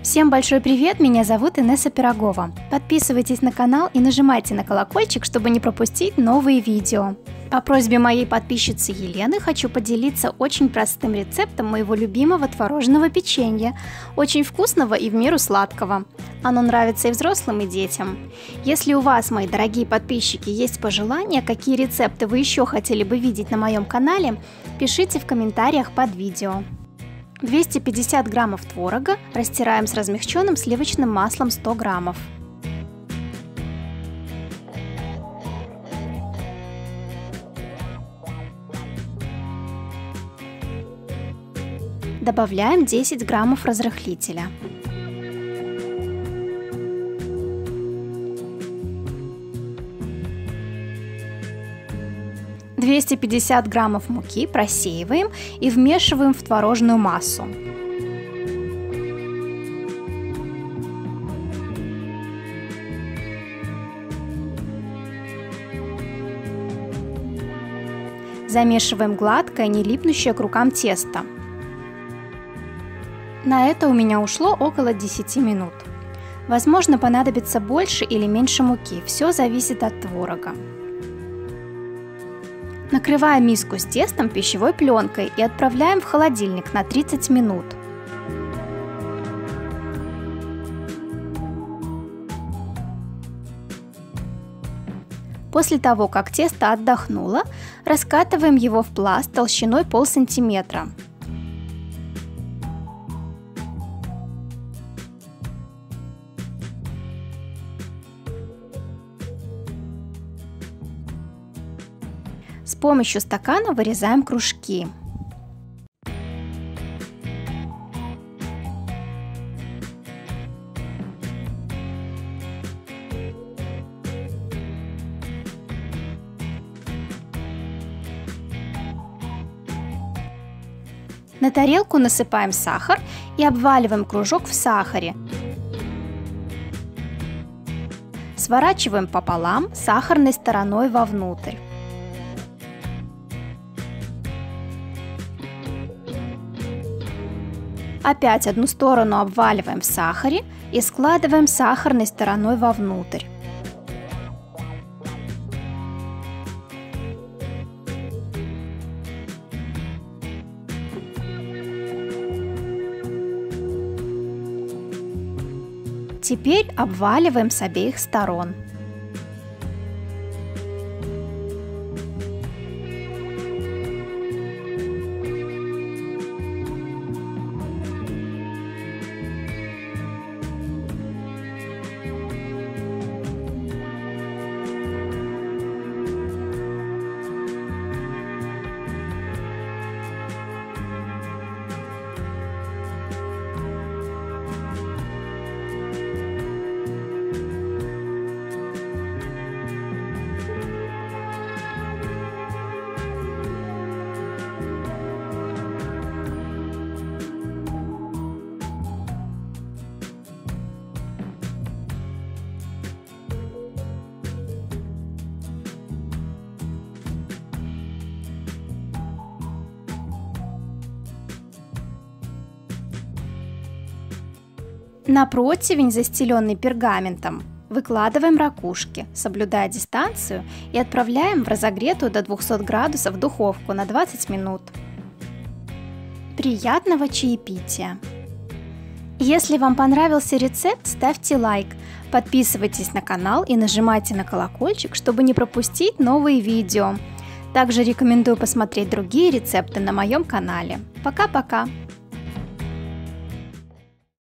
Всем большой привет, меня зовут Инесса Пирогова. Подписывайтесь на канал и нажимайте на колокольчик, чтобы не пропустить новые видео. По просьбе моей подписчицы Елены хочу поделиться очень простым рецептом моего любимого творожного печенья. Очень вкусного и в меру сладкого. Оно нравится и взрослым, и детям. Если у вас, мои дорогие подписчики, есть пожелания, какие рецепты вы еще хотели бы видеть на моем канале, пишите в комментариях под видео. 250 граммов творога растираем с размягченным сливочным маслом 100 граммов. Добавляем 10 граммов разрыхлителя. – 250 граммов муки просеиваем и вмешиваем в творожную массу. Замешиваем гладкое, не липнущее к рукам тесто. На это у меня ушло около 10 минут. Возможно, понадобится больше или меньше муки, все зависит от творога. Накрываем миску с тестом пищевой пленкой и отправляем в холодильник на 30 минут. После того, как тесто отдохнуло, раскатываем его в пласт толщиной полсантиметра. С помощью стакана вырезаем кружки. На тарелку насыпаем сахар и обваливаем кружок в сахаре. Сворачиваем пополам сахарной стороной вовнутрь. Опять одну сторону обваливаем в сахаре и складываем сахарной стороной вовнутрь. Теперь обваливаем с обеих сторон. На противень, застеленный пергаментом, выкладываем ракушки, соблюдая дистанцию, и отправляем в разогретую до 200 градусов духовку на 20 минут. Приятного чаепития! Если вам понравился рецепт, ставьте лайк, подписывайтесь на канал и нажимайте на колокольчик, чтобы не пропустить новые видео. Также рекомендую посмотреть другие рецепты на моем канале. Пока-пока!